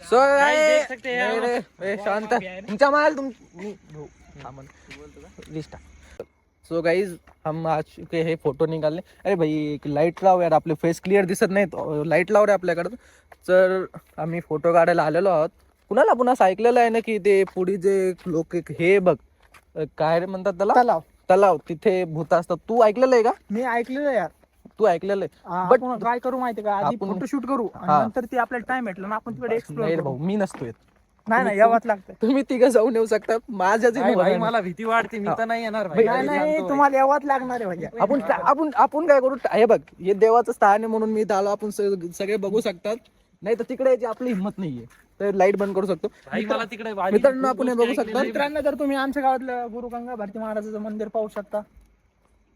So देख सकते हैं शांत तुमचा माल लिस्ट। सो गाइज हम आ चुके हैं फोटो निकालने। अरे भाई एक लाईट लाव यार, आपले फेस क्लिअर दिसत नाही, लाईट लाव रे आपल्याकडं। तर आम्ही फोटो काढायला आलेलो आहोत। कुणाला पुन्हा ऐकलेलं आहे ना की ते पुढे जे लोक हे बघ काय रे म्हणतात त्याला, तलाव. तलाव, तिथे भूत असतात। तू ऐकलेलं आहे का? मी ऐकलेलं यार. तू ऐकलेलं आहे? आपण काय करू माहिती का, आधी आपण- फोटोशूट करू आणि हा. नंतर ते आपल्याला टाइम भेटला ना आपण तिकडे एक्सप्लोर नाही रे करू. भाऊ, मी नसतोय। नाही यावंच लागतं. तुम्ही तिघं जाऊन येऊ शकता, माझ्या भाई मला भीती वाटते, मी तर नाही येणार भाई. नाही तुम्हाला यावंच लागणार आहे भैया. आपण आपण काय करू, हे बघ हे देवाचं स्थान आहे म्हणून मी इथं आलो, आपण सगळे बघू शकतात। नाही तर तिकडे यायची आपली हिंमत नाहीये, तर लाईट बंद करू शकतो। भाई मला तिकडे मित्रांनो आपण हे बघू शकता, मित्रांनो जर तुम्ही आमच्या गावातलं गुरु गंगा भारती महाराजाचं मंदिर पाहू शकता,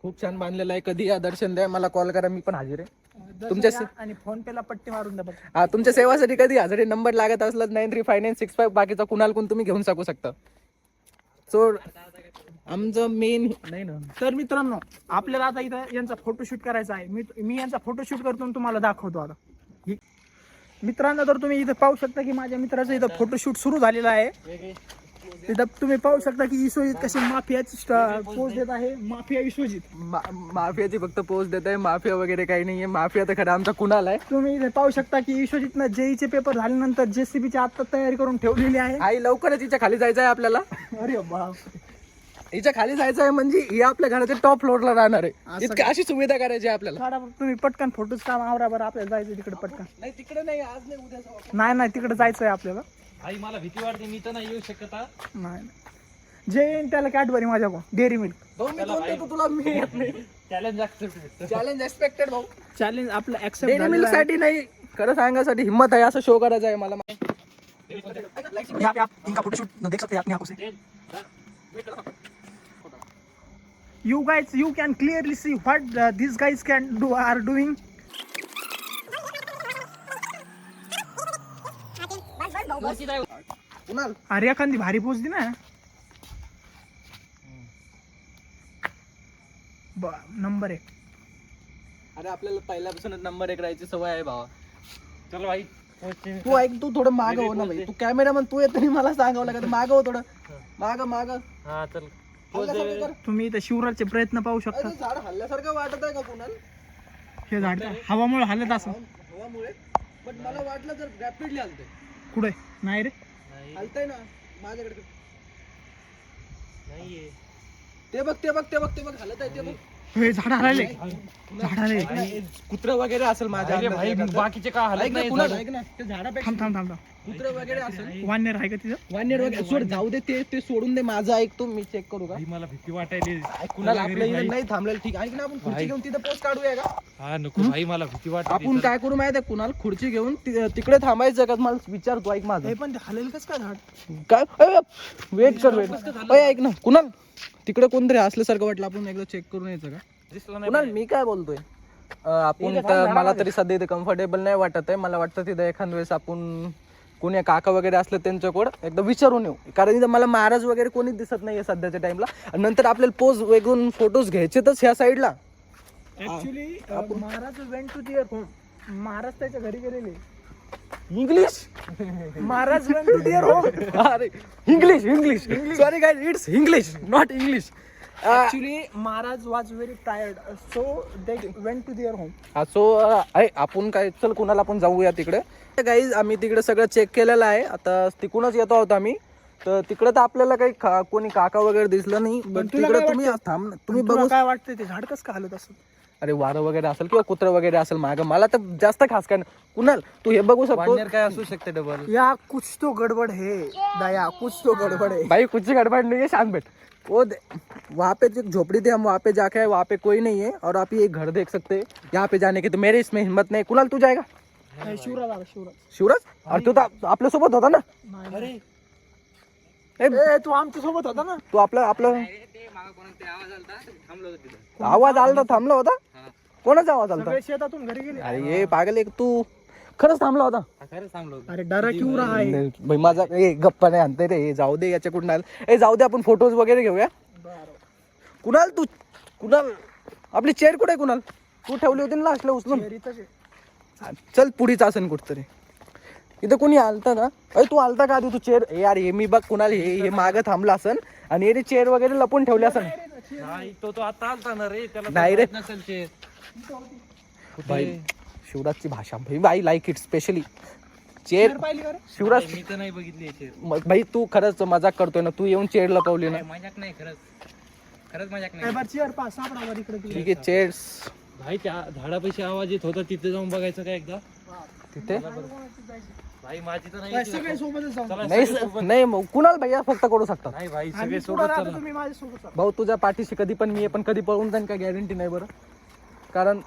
खूप छान बांधलेलं आहे। कधी या दर्शन द्या, मला कॉल करा, मी पण हजर आहे तुमच्या आणि फोन पे ला पट्टी मारून द्या बघ. हा, तुमच्या सेवासाठी कधी हजर आहे। नंबर लागत असला 935965, बाकीचा कुणाल कोण तुम्ही घेऊन शकू शकता। सो आमचं मेन नाही ना, तर मित्रांनो आपल्याला आता इथं यांचा फोटोशूट करायचा आहे। मी यांचा फोटोशूट करतो आणि तुम्हाला दाखवतो आता। मित्रांनो तर तुम्ही इथं पाहू शकता की माझ्या मित्राचं इथं फोटोशूट सुरू झालेला आहे। इथं तुम्ही पाहू शकता की विश्वजित कशी माफियाची पोज देत आहे। माफिया विश्वजित, माफियाची फक्त पोस्ट देत आहे, माफिया वगैरे काही नाहीये। माफिया तर खरं आमचा कुणाल आहे। तुम्ही इथे पाहू शकता की विश्वजितनं जेईचे पेपर झाल्यानंतर JCB ची आता तयारी करून ठेवलेली आहे। आई लवकरच हिच्या खाली जायचं आहे आपल्याला। अरे बाप, हिच्या खाली जायचं आहे म्हणजे ही आपल्या घराच्या टॉप फ्लोअरला राहणार आहे। इतकी अशी सुविधा करायची आहे आपल्याला। काढा बरं, तुम्ही पटकन फोटोच काम आवरा बरं, आपल्याला जायचं तिकडे पटकन। नाही तिकडे नाही, आज नाही, उद्या जाऊ। नाही तिकडे जायचं आहे आपल्याला। भाई मला भीती वाटते, मी तर नाही येऊ शकत. नाही जे येईन त्याला कॅडबरी माझ्याकडून, डेअरी मिल्क भाऊ मी दोन देतो तुला, मी येत नाही। Challenge accept. चॅलेंज एक्सपेक्टेड भाऊ। चॅलेंज आपलं डेअरी ऍक्सेप्ट मिल्क साठी नाही, खरं सांगायसाठी हिम्मत आहे, असं शो करायचं आहे मला। यहाँ पे आप इनका फोटोशूट देख सकते हैं अपनी आंखों से। You guys, you can clearly see what these guys are doing. Kunal अरे एखादी भारी पोच दी ना। नंबर 1। अरे आपल्याला पहिल्यापासूनच नंबर 1 राहायची सवय आहे भावा। चलो भाई तू ऐक, तू थोडं मागं हो ना भाई, तू कॅमेरामन तू येत नाही, मला सांगावं लागत। मागं हो थोडं, मागं हा चल. हल्ल्यासारखं कर। तुम्ही इथं शिवराजचे प्रयत्न पाहू शकता। अरे झाड हल्ल्यासारखं वाटत आहे का कुणाल? हे झाड हवामुळे हलत असं हवामुळे, पण मला वाटलं जर रॅपिडली हलतंय। कुठे नाही रे, हलतंय ना माझ्याकडे। नाहीये. ते बघ ते बघ ते बघ ते बघ, हलत आहे ते बघ। हे झाड आले, झाड आले। कुत्र वगैरे असेल माझ्या अरे भाई अंदाजे. बाकीचे का ऐक हालत ना नाही. कुणाल, ऐक ना, ते झाडापेक्षा थांब थांब थांब कुत्र वगैरे असेल, वानेर आहे का तिथं? वानेर वगैरे सोड, जाऊ दे ते सोडून दे। माझं ऐक, तू मी चेक करू का? भाई मला भीती वाटायली. कुणाल आपल्या इथं नाही थांबलेलं, ठीक आहे ना? आपण खुर्ची घेऊन तिथं पोस्ट काढूया का? हा नको भाई, मला भीती वाटते. आपण काय करू माहिती आहे कुणाल, खुर्ची घेऊन तिकडे थांबायचं का? मला विचारतो, ऐक माझं हे पण ते हलेल कस काय झाड? काय, वेट कर वेट। अय ऐक ना कुणाल, तिकडे कोणतरी असल्यासारखं वाटलं, आपण एकदा चेक करून यायचं का? दिसलं नाही. कुणाल मी काय बोलतोय, आपण तर मला तरी सध्या इथे कम्फर्टेबल नाही वाटत आहे। मला वाटतं तिथं एखाद वेळेस आपण कोणी काका वगैरे असले त्यांच्याकडं एकदा विचारून येऊ, कारण इथं मला महाराज वगैरे कोणीच दिसत नाहीये सध्याच्या टाइमला। नंतर आपल्याला पोज वेगून फोटोज घ्यायचे तर ह्या साईडला। Actually Maharaj went to their home. Maharaj त्याच्या घरी गेलेले. English Maharaj went to their home. अरे English English sorry guys, it's English not English. Actually, Maharaj was very tired, so they went to their home. So आपण काय, चल कुणाला आपण जाऊया तिकडे। गाईज आम्ही तिकडे सगळं चेक केलेलं आहे, आता तिकडूनच येतो आहोत आम्ही। तर तिकडे तर आपल्याला काही कोणी काका वगैरे दिसलं नाही, पण तिकडे तुम्ही थांब, तुम्ही बघू काय वाटतं ते झाड कसं का हलत असत? अरे वारं वगैरे असेल किंवा कुत्र वगैरे असेल मागं, मला तर जास्त खास काय नाही। कुणाल तू हे बघू शकतो काय असू शकते डबल. या कुछ तो गडबड है दया, कुछ तो गडबड है भाई, कुछ गड़बड़ नहीं है, शांत बैठ। वो वहाँ पे जो झोपड़ी थी, हम वहाँ पे जाके आए, वहाँ पे कोई नहीं है, और आप ये घर देख सकते हैं। यहाँ पे जाने की तो मेरे इसमें हिम्मत नहीं। कुणाल तू जाएगा? शिवराज आला, शिवराज. शिवराज, और तू तर आपल्या सोबत होता ना? अरे ए, तू आमच्या सोबत होता ना? तू आपलं आवाज आला तर थांबला होता? कोणाचा आवाज आला? सगळे शेतातून घरी गेले. अरे ये पागल एक, तू खरंच थांबला होता? अरे डरा क्यों रहा है? भाई माझा गप्पा नाही आणते रे, जाऊ दे याच्याकडून आलं। जाऊ दे, आपण फोटोज वगैरे घेऊया। कुणाल तू, कुणाल आपली चेअर कुठे आहे? कुणाल तू ठेवली होती ना लास्टला उचलून? चल पुढीच असेल कुठतरी। इथं कोणी आलता का? अरे तू आलता का आधी? तू चेअर यार हे मी बघ कुणाला हे मागं थांबला असन आणि हे चेअर वगैरे लपून ठेवले असन. नाही तो आता आलता ना रे, त्याला नाही रे. नसेल ते. भाई शिवराजची भाषा भाई I like it specially chair. पाहिली का रे? शिवराज मी तर नाही बघितली याचे. भाई तू खरंच मजाक करतोय ना? तू येऊन चेअर लपवली ना? मजाक नाही, खरंच मजाक ए, बरं, चेअर पा सापडा वर इकडे ठीक आहे चेअर्स भाई त्या झाडापाशी आवाज येत होता, तिथे जाऊन बघायचं का एकदा? तिथे भाई माझी तर काय नाही. सगळे सोबतच जाऊ. चला, नाही सगळे सोबत. नाही मग कुणाल भैया फक्त करू शकतात. नाही भाई आणि सगळे पुढं सोबत राहता चला. तुम्ही माझ्यासोबत चला. भाऊ तुझ्या पाठीशी कधी पण मी आहे, पण कधी पळून जाईन काय गॅरंटी नाही बरं. कारण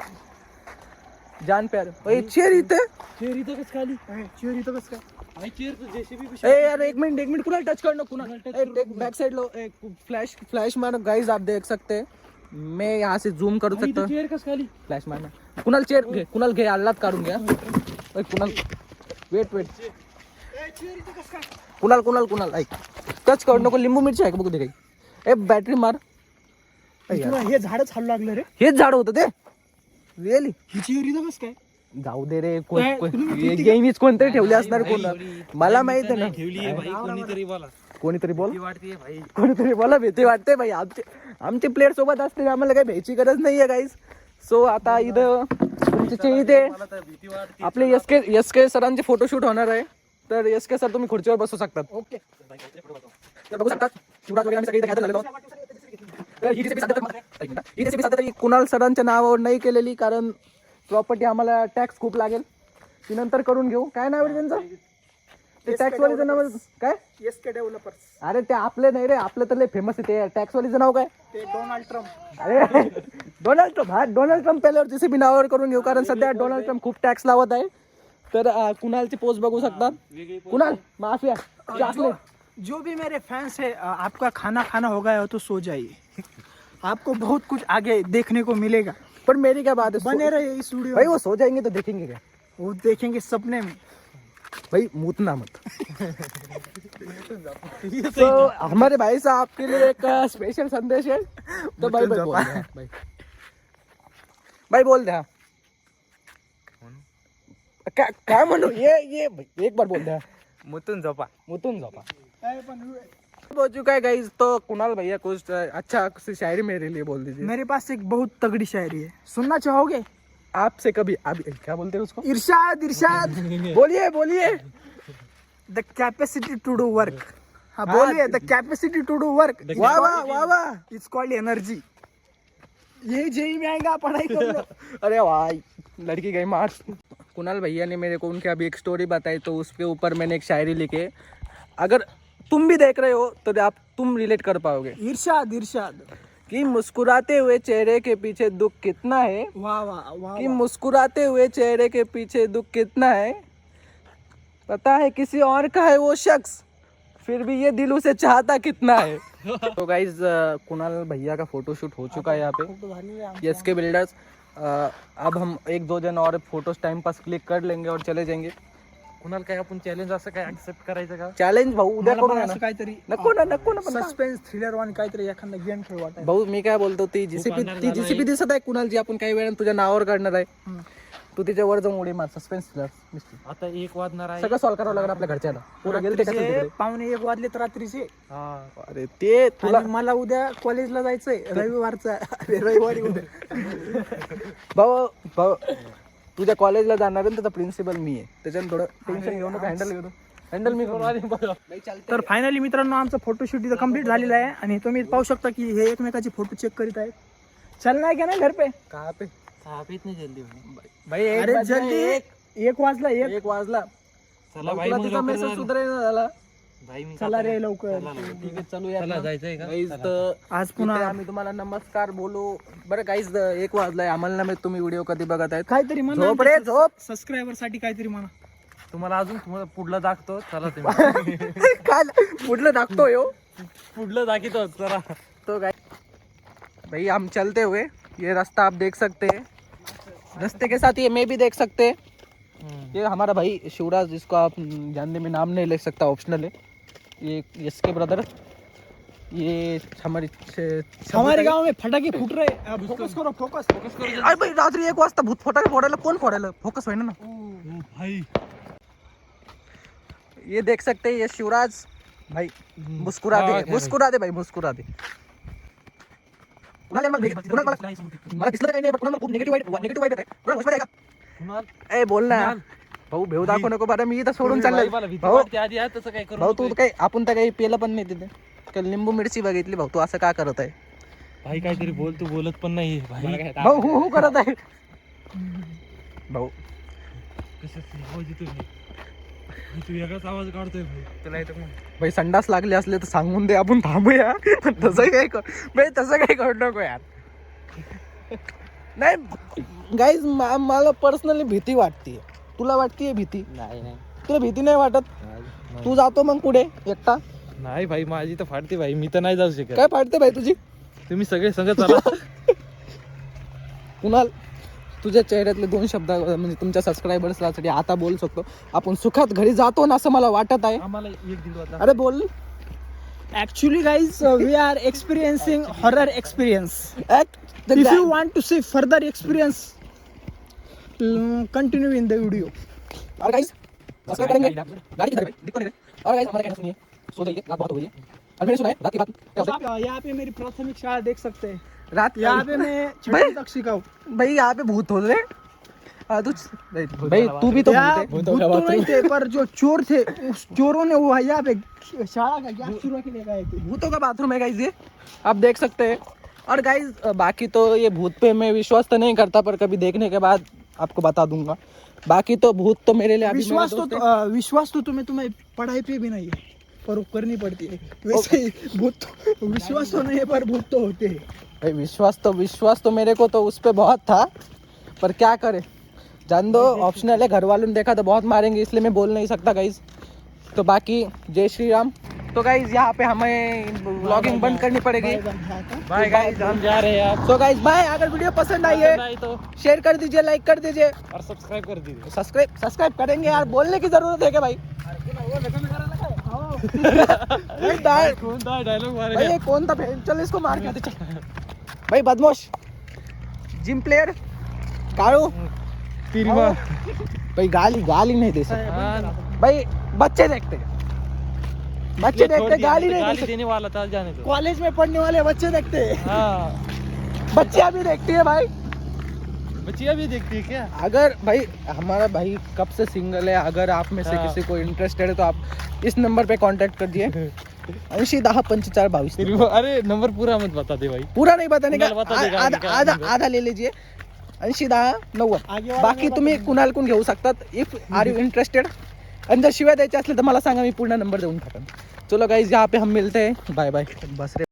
जान प्यार चेअर इथे. चेअर इथं कसं खाली? ए, चेअर इथं कसं काय? भाई चेअर तर JCB पेक्षा- ए यार एक मिनट कुणाला टच करना Kunal back side low flash मारो गाइस आप देख सकते हैं मैं यहाँ से जूम करू भाई, शकतो. इथं चेअर कसं खाली? फ्लॅश मारना कुणाल चेअर घे आल्लात काढून घ्या. ओय कुणाल वेट ए, चेअर इथं कसं काय? कुणाल ऐक टच करू नको. लिंबू मिरची आहे का बघू दे काही. ए बॅटरी मार. तुला हे झाडच हलू लागलं रे. हेच झाड होतं ते रिअली. ही चेअर इथं कसं काय? जाऊ दे रे काय? तुम्ही गेमीच कोणतरी ठेवले असणार कोण मला माहित आहे नाही ना. ठेवली आहे भाई, कोणीतरी बोला. कोणीतरी बोल भीती वाटते भाई. कोणीतरी मला भीती वाटते भाई. आमचे प्लेअर सोबत असते आम्हाला काही भ्यायची गरज नाहीये गाईज. सो आता इथं तुमच्या इथे मला तर भीती वाटते. आपले एस के सरांचे फोटोशूट होणार आहे. तर SK सर तुम्ही खुर्चीवर बसू शकतात. ओके. तर बघू शकतात शिवराज वगैरे आम्ही सगळे इथे gather झालेलो आहोत. तर ही रेसिपी सध्या तरी कुणाल सरांच्या नावावर नाही केलेली, कारण प्रॉपर्टी आम्हाला टॅक्स खूप लागेल. ती नंतर करून घेऊ. काय नाव आहे त्यांचं? ते टॅक्सवालीचं नाव काय? SK developers. अरे ते आपले नाही रे, आपलं तर लय फेमस आहे. ते टॅक्सवालीचं नाव काय? ते डोनाल्ड ट्रम्प. अरे डोनाल्ड ट्रम्प. हा डोनाल्ड ट्रम्प पहिल्यावर JCB नावावर करून घेऊ, कारण सध्या डोनाल्ड ट्रम्प खूप टॅक्स लावत आहे. तर कुणालची पोस्ट बघू शकतात. Kunal mafia chocolate. जो भी मेरे फैंस है, आपका खाना खाना हो गया हो तो सो जाइए. आपको बहुत कुछ आगे देखने को मिलेगा. पर मेरी क्या बात है, बने रहे इस वीडियो भाई में. वो सो जाएंगे तो देखेंगे क्या? वो देखेंगे सपने में. भाई मूतना मत. तो हमारे भाई साहब के लिए एक स्पेशल संदेश है. तो भाई बोल दे. भाई बोल दे. काय म्हणू ये एक बार बोल दे. मुतून झोपा. मुतून झोपा. हो चुका है गाइस. तो कुणाल भैया कुछ अच्छा सी शायरी मेरे लिए बोल दीजिए. मेरे पास एक बहुत तगड़ी शायरी है, सुनना चाहोगे? आपसे कभी अभी क्या बोलते हैं उसको? इरशाद इरशाद. बोलिए. The capacity to do work. हाँ बोलिए. The capacity to do work. वाह वाह. It's called energy. यही जेई में आएगा, पढ़ाई कर लो. अरे भाई लड़की गई मार्च. कुणाल भैया ने मेरे को उनकी अभी एक स्टोरी बताई, तो उसके ऊपर मैंने एक शायरी लिखी. अगर तुम भी देख रहे हो तो तुम रिलेट कर पाओगे. इरशाद इरशाद. कि मुस्कुराते हुए चेहरे के पीछे दुख कितना है. वाह वाह वाह. कि मुस्कुराते हुए चेहरे के पीछे दुख कितना है. पता है किसी और का है वो शख्स, फिर भी ये दिल उसे चाहता कितना है. तो गाइज कुणाल भैया का फोटोशूट हो चुका है यहाँ पे SK बिल्डर्स. अब हम 1-2 जन और फोटोज टाइम पास क्लिक कर लेंगे और चले जाएंगे. कुणाल काय आपण चॅलेंज असं काय ऍक्सेप्ट करायचं का? चॅलेंज भाऊ उद्या करू ना. काहीतरी नको ना पण सस्पेन्स थ्रिलर वाणी काहीतरी एखादा गेम खेळ वाटाय. भाऊ मी काय बोलतो, ती अंधार झालाय. जीसीपी दिसत आहे कुणालची. आपण काही वेळानं तुझ्या नावावर काढणार आहे. तू तिच्यावर जाऊन उडी मार. सस्पेन्स आता 1 वाजणार आहे. सगळं सॉल्व करावं लागणार आपल्या घरच्याला. पुढे गेलं ते कसं तिकडे. 1:15 वाजलेत रात्रीचे. हा. अरे ते तुला आणि मला उद्या कॉलेजला जायचंय रविवारचा. रविवारी उद्या. भाऊ तुझ्या कॉलेजला जाणार आहे, त्याचा प्रिन्सिपल मी आहे. त्याच्यानं थोडं टेन्शन घेऊ नको. हँडल मी करू. तर फायनली मित्रांनो आमचं फोटोशूट इथं कम्प्लीट झालेलं आहे. आणि तुम्ही पाहू शकता की हे एकमेकाचे फोटो चेक करीत आहेत. चलना है क्या ना घर पे? कहाँ पे? नाही जल्दी भाई अरे जल्दी. 1 वाजला. 1 वाजला. चला भाऊ, भाई तुला मग तिचा लवकर मेसेज जा. सुधारेना झाला. भाई मी चला रे लवकर. ठीक आहे चलूया. चला जायचंय का? गाईज चला. तर आज इथे पुन्हा आम्ही तुम्हाला नमस्कार बोलू. बरं गाईज 1 वाजलाय. आम्हाला नाही माहित तुम्ही व्हिडिओ कधी बघत आहेत. काहीतरी म्हणा. झोप रे झोप. सबस्क्रायबर साठी काहीतरी म्हणा. तुम्हाला अजून पुढलं दाखतो. चला तुम्ही काय पुढलं दाखतोय हो. पुढलं दाखवतो चला. तो भाई हम चलते हुए ये रास्ता आप देख सकते हैं. रास्ते के साथ ये मैं भी देख सकते हैं. ये हमारा भाई शिवराज, जिसको आप जानने में नाम नहीं ले सकता, ऑप्शनल है. ये SK ब्रदर. ये हमारे गाव में फटाके फुट रहे. फोकस करो फोकस. अरे भाई रात्री 1 वाजता भूत फटाके फोडायला कोण फोडायला. फोकस होईना ना. भाई ये देख सकते हैं, ये शिवराज भाई मुस्कुरा हाँ, दे, मुस्कुरा दे भाई, मुस्कुरा दे. कुणाल मला दिसलं काही नाही, पण कुणाला खूप निगेटिव्ह वाईट आहे. कुणाल होश मध्ये आहे का? कुणाल ए बोल ना कुणाल. भाऊ, भेव दाखवू नको बरं, मी इथं सोडून मला चाललोय भीती भाऊ. वाटते आधी यार, तसं काय करू भाऊ नको. तू काही, आपण तर काही पेलं पण नाही तिथे, काही लिंबू मिरची बघितली भाऊ, तू असं का करत आहे भाई काहीतरी बोल, तू बोलत पण नाही भाई. भाऊ? हु करत आहे भाऊ. कशाचा आवाज येतोय भाई? तू वेगळाच आवाज काढतोय भाई. तुला येतो का? भाई संडास लागले असले तर सांगून दे, आपण थांबूया. पण तसं काही भाई, तसं काही करू नको यार. नाही गाईज, मला पर्सनली भीती वाटते. तुला वाटते भीती? नाही तुला भीती नाही वाटत? तू जातो मग पुढे एकटा? नाही भाई, माझी तर फाडते भाई, मी तर नाही जाऊ शकत. काय फाटते भाई तुझी? तुम्ही सगळे संग चला. कुणाल, तुझ्या चेहऱ्यातले 2 शब्द म्हणजे तुमच्या सबस्क्रायबर्ससाठी आता बोलू शकतो. आपण सुखात घरी जातो ना असं मला वाटत आहे. आम्हाला 1-1.5 वाजता. अरे बोल. Actually, guys, we are experiencing horror experience. The If guy- you want to see further experience, continue in the video. और गाइस सब्सक्राइब करेंगे. गाड़ी किधर है भाई? दिख तो नहीं रहा. और गाइस हमारा कहना सुनिए, सो जाइए, रात बहुत हो गई है. और मैंने सुना है रात की बात क्या होता आप यहाँ पे मेरी प्राथमिक शाळा देख सकते हैं. है रात यहाँ पे मैं 6वीं तक सीखा हूँ. भाई यहाँ पे भूत हो रहे. भाई तू भी तो यहाँ भूत भूत है. तो नहीं थे, पर जो चोर थे उस चोरों ने वो यहाँ पे शाळा का गैस चुरा के ले गए थे. भूतों का बाथरूम है गाइस, ये आप देख सकते हैं. और गाइस बाकी तो ये भूत पे मैं विश्वास तो नहीं करता, पर कभी देखने के बाद आपको बता दूंगा. बाकी तो भूत तो मेरे लिए अभी विश्वास तो तुम्हें पढ़ाई पे भी नहीं है, पर वो करनी पड़ती है. वैसे ही भूत विश्वास तो नहीं है, पर भूत तो होते हैं. भाई विश्वास तो मेरे को तो उस पे बहुत था, पर क्या करे, जान दो. ऑप्शनल है, घर वालों ने देखा तो बहुत मारेंगे, इसलिए मैं बोल नहीं सकता गाइज. तो बाकी जय श्री राम. तो गाइज यहाँ पे हमें व्लॉगिंग बंद करनी पड़ेगी. बाय गाइस, हम जा रहे हैं आप. तो गाइज बाय. अगर वीडियो पसंद आई है नहीं तो शेयर कर दीजिए, लाइक कर दीजिए, और सब्सक्राइब कर दीजिए. सब्सक्राइब करेंगे यार, बोलने की जरूरत है क्या भाई? डायलॉग मारे. भाई ये कौन था? चल इसको मार के आते चल. भाई बदमाश जिम प्लेयर कारू. तिरवा. भाई गाली नहीं दे सकते भाई. बच्चे देखते गाली नहीं दे सकते. देने वाला था, जाने दो. कॉलेज में पढ़ने वाले बच्चे देखते हैं. हाँ, बच्चियां भी देखती है भाई. बच्चियां भी देखती है क्या? अगर भाई हमारा भाई कब से सिंगल है, अगर आप में से हाँ. किसी को इंटरेस्टेड है तो आप इस नंबर पे कांटेक्ट कर दिए. 80 10 45 22. तिरवा. अरे नंबर पूरा मत बता दे भाई. पूरा नहीं बताने का, कुणाल बता देगा आगे का आधा number. आधा ले लीजिए. 80 10 90. आगे वाला बाकी नंबर तुम्ही कुणालकून घेऊ शकतात. If are you interested. आणि जर शिवाय द्यायचे असले तर मला सांगा, मी पूर्ण नंबर देऊन टाकेन. चलो गाइज, यहाँ पे हम मिलते हैं. Bye bye. बस रे.